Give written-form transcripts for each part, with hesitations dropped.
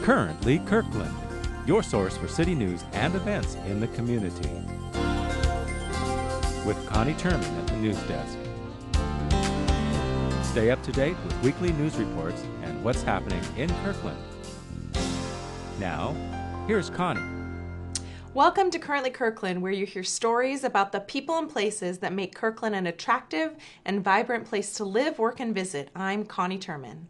Currently Kirkland, your source for city news and events in the community. With Connie Terman at the news desk. Stay up to date with weekly news reports and what's happening in Kirkland. Now, here's Connie. Welcome to Currently Kirkland, where you hear stories about the people and places that make Kirkland an attractive and vibrant place to live, work, and visit. I'm Connie Terman.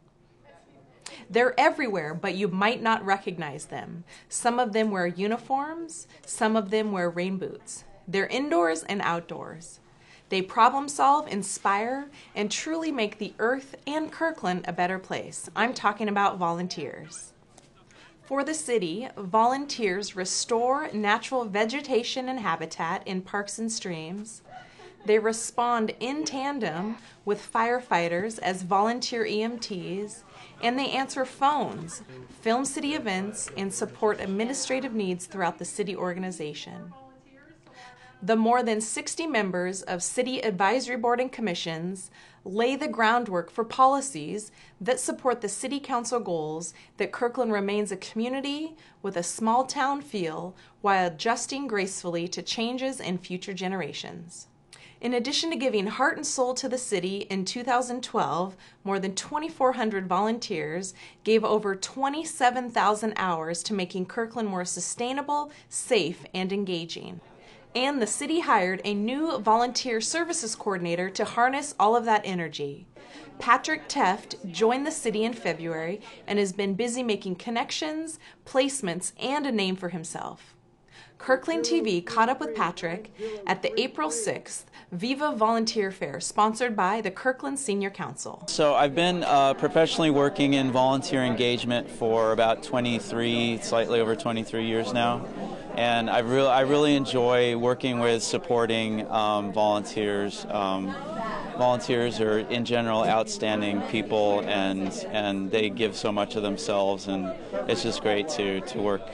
They're everywhere, but you might not recognize them. Some of them wear uniforms, some of them wear rain boots. They're indoors and outdoors. They problem solve, inspire, and truly make the earth and Kirkland a better place. I'm talking about volunteers. For the city, volunteers restore natural vegetation and habitat in parks and streams. They respond in tandem with firefighters as volunteer EMTs, and they answer phones, film city events, and support administrative needs throughout the city organization. The more than 60 members of city advisory board and commissions lay the groundwork for policies that support the city council goals that Kirkland remains a community with a small town feel while adjusting gracefully to changes in future generations. In addition to giving heart and soul to the city, in 2012, more than 2,400 volunteers gave over 27,000 hours to making Kirkland more sustainable, safe, and engaging. And the city hired a new volunteer services coordinator to harness all of that energy. Patrick Tefft joined the city in February and has been busy making connections, placements, and a name for himself. Kirkland TV caught up with Patrick at the April 6th Viva Volunteer Fair, sponsored by the Kirkland Senior Council. So I've been professionally working in volunteer engagement for about slightly over 23 years now. And I really enjoy working with supporting volunteers. Volunteers are, in general, outstanding people, and they give so much of themselves, and it's just great to work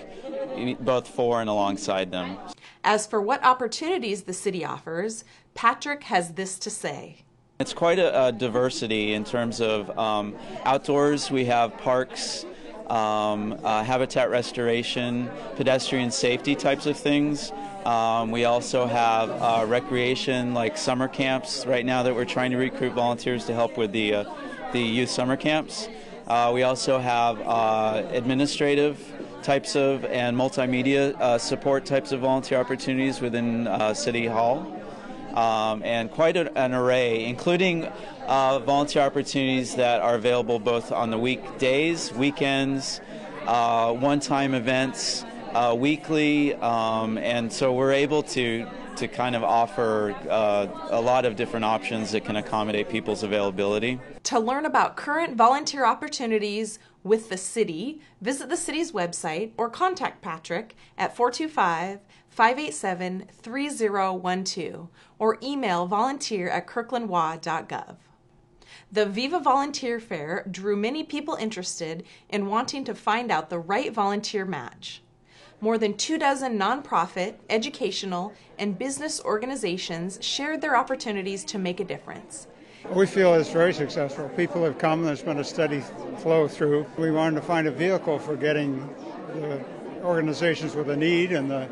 both for and alongside them. As for what opportunities the city offers, Patrick has this to say. It's quite a diversity in terms of outdoors. We have parks, habitat restoration, pedestrian safety types of things. We also have recreation, like summer camps right now that we're trying to recruit volunteers to help with the youth summer camps. We also have administrative types of and multimedia support types of volunteer opportunities within City Hall. And quite an array, including volunteer opportunities that are available both on the weekdays, weekends, one-time events, weekly, and so we're able to kind of offer a lot of different options that can accommodate people's availability. To learn about current volunteer opportunities with the city, visit the city's website or contact Patrick at 425-587-3012 or email volunteer@kirklandwa.gov. The Viva Volunteer Fair drew many people interested in wanting to find out the right volunteer match. More than 24 nonprofit, educational, and business organizations shared their opportunities to make a difference. We feel it's very successful. People have come, there's been a steady flow through. We wanted to find a vehicle for getting the organizations with a need and the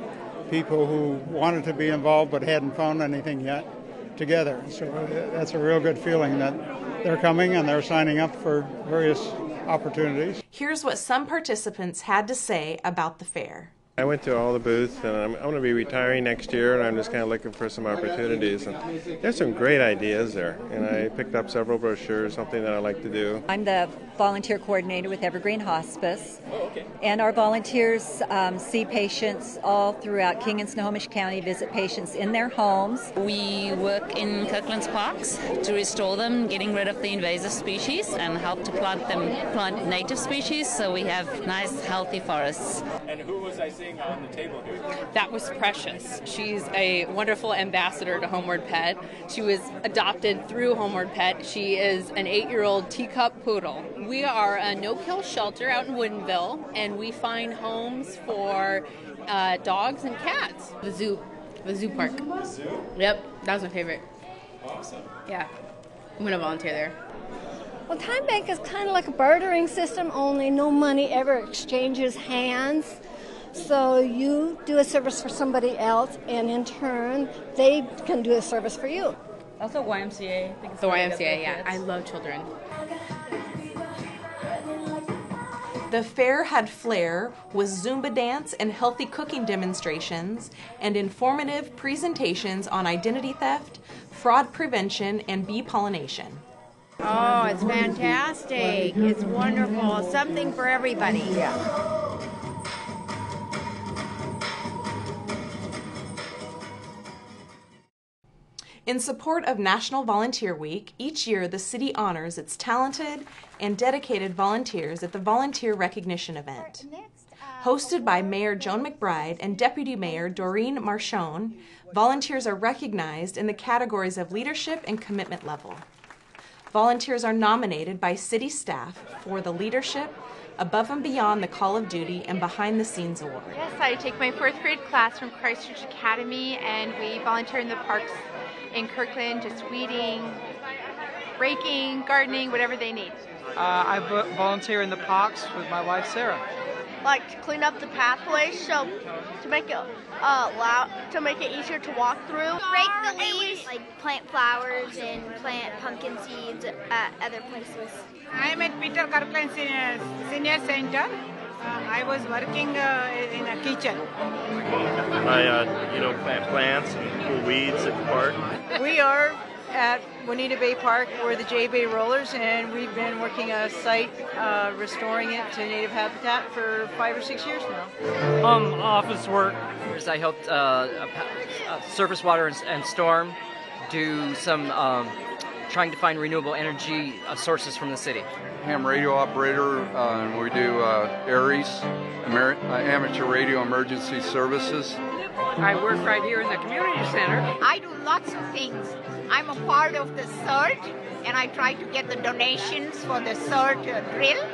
people who wanted to be involved but hadn't found anything yet together. So that's a real good feeling that they're coming and they're signing up for various opportunities. Here's what some participants had to say about the fair. I went to all the booths, and I'm going to be retiring next year, and I'm just kind of looking for some opportunities. And there's some great ideas there, and I picked up several brochures, something that I like to do. I'm the volunteer coordinator with Evergreen Hospice, and our volunteers see patients all throughout King and Snohomish County, visit patients in their homes. We work in Kirkland's parks to restore them, getting rid of the invasive species, and help to plant native species, so we have nice, healthy forests. And who was I seeing on the table here? That was Precious. She's a wonderful ambassador to Homeward Pet. She was adopted through Homeward Pet. She is an 8-year-old teacup poodle. We are a no-kill shelter out in Woodinville, and we find homes for dogs and cats. The zoo park. The zoo? Yep, that was my favorite. Awesome. Yeah, I'm going to volunteer there. Well, Time Bank is kind of like a bartering system, only no money ever exchanges hands. So you do a service for somebody else, and in turn, they can do a service for you. Also YMCA. I think it's The really YMCA, good for yeah. kids. I love children. The fair had flair with Zumba dance and healthy cooking demonstrations and informative presentations on identity theft, fraud prevention, and bee pollination. Oh, it's fantastic. It's wonderful. Something for everybody. Yeah. In support of National Volunteer Week, each year the city honors its talented and dedicated volunteers at the Volunteer Recognition Event. Hosted by Mayor Joan McBride and Deputy Mayor Doreen Marchone, volunteers are recognized in the categories of leadership and commitment level. Volunteers are nominated by city staff for the leadership, above and beyond the call of duty, and behind the scenes award. Yes, I take my 4th grade class from Christchurch Academy, and we volunteer in the parks in Kirkland, just weeding, raking, gardening, whatever they need. I volunteer in the parks with my wife Sarah. Like to clean up the pathways, so to make it easier to walk through. Rake the leaves, like plant flowers and plant pumpkin seeds at other places. I'm at Peter Kirkland Senior Center. I was working in a kitchen. I plant plants and pull weeds at the park. We are at Juanita Bay Park. We're the J Bay Rollers, and we've been working a site restoring it to native habitat for 5 or 6 years now. Office work. I helped Surface Water and Storm do some trying to find renewable energy sources from the city. I'm radio operator, and we do ARES, Amateur Radio Emergency Services. I work right here in the community center. I do lots of things. I'm a part of the CERT, and I try to get the donations for the CERT drill.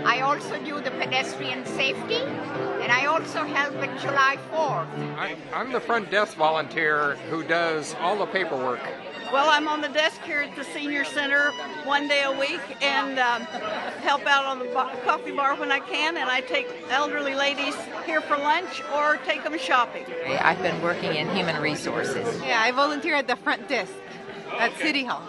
I also do the pedestrian safety, and I also help at July 4th. I'm the front desk volunteer who does all the paperwork. Well, I'm on the desk here at the senior center 1 day a week and help out on the coffee bar when I can, and I take elderly ladies here for lunch or take them shopping. I've been working in human resources. Yeah, I volunteer at the front desk at City Hall.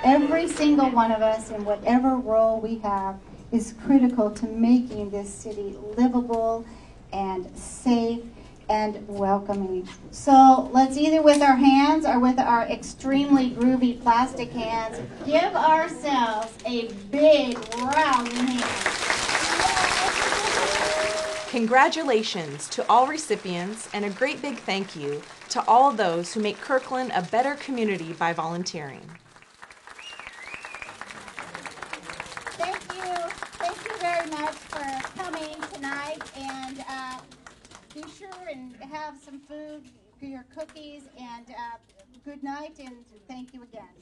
Every single one of us, in whatever role we have, is critical to making this city livable and safe and welcoming. So let's either with our hands or with our extremely groovy plastic hands give ourselves a big round hand. Congratulations to all recipients, and a great big thank you to all those who make Kirkland a better community by volunteering. Thank you. Thank you very much for coming tonight, and be sure and have some food for your cookies, and good night, and thank you again.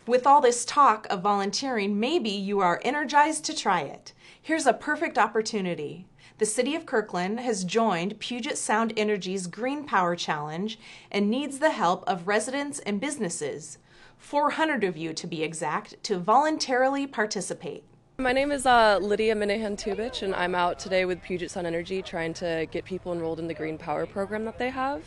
With all this talk of volunteering, maybe you are energized to try it. Here's a perfect opportunity. The City of Kirkland has joined Puget Sound Energy's Green Power Challenge and needs the help of residents and businesses, 400 of you to be exact, to voluntarily participate. My name is Lydia Minahan-Tubich, and I'm out today with Puget Sound Energy trying to get people enrolled in the Green Power program that they have.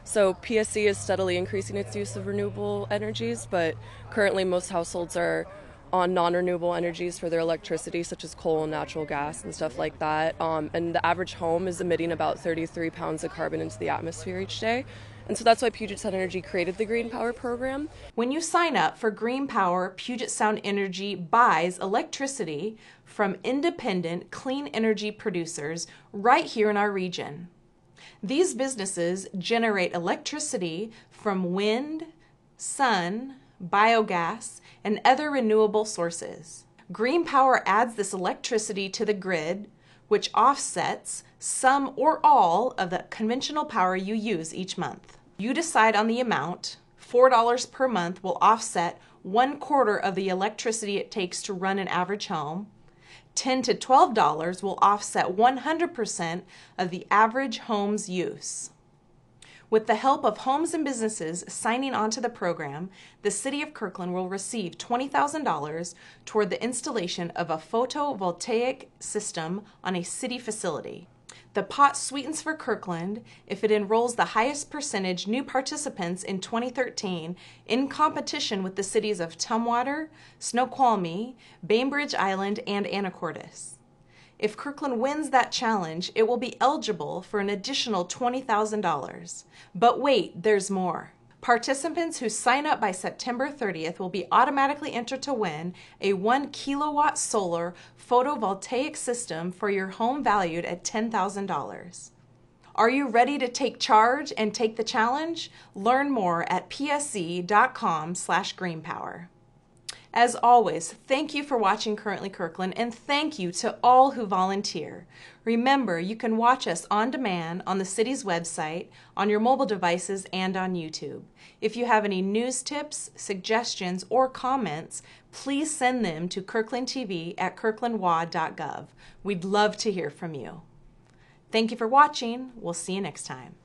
So PSC is steadily increasing its use of renewable energies, but currently most households are on non-renewable energies for their electricity, such as coal and natural gas and stuff like that. And the average home is emitting about 33 pounds of carbon into the atmosphere each day. And so that's why Puget Sound Energy created the Green Power program. When you sign up for Green Power, Puget Sound Energy buys electricity from independent clean energy producers right here in our region. These businesses generate electricity from wind, sun, biogas, and other renewable sources. Green Power adds this electricity to the grid, which offsets some or all of the conventional power you use each month. You decide on the amount. $4 per month will offset 1/4 of the electricity it takes to run an average home. $10 to $12 will offset 100% of the average home's use. With the help of homes and businesses signing onto the program, the City of Kirkland will receive $20,000 toward the installation of a photovoltaic system on a city facility. The pot sweetens for Kirkland if it enrolls the highest percentage new participants in 2013 in competition with the cities of Tumwater, Snoqualmie, Bainbridge Island, and Anacortes. If Kirkland wins that challenge, it will be eligible for an additional $20,000. But wait, there's more. Participants who sign up by September 30th will be automatically entered to win a 1 kilowatt solar photovoltaic system for your home valued at $10,000. Are you ready to take charge and take the challenge? Learn more at psc.com/greenpower. As always, thank you for watching Currently Kirkland, and thank you to all who volunteer. Remember, you can watch us on demand on the city's website, on your mobile devices, and on YouTube. If you have any news tips, suggestions, or comments, please send them to kirklandtv@kirklandwa.gov. We'd love to hear from you. Thank you for watching. We'll see you next time.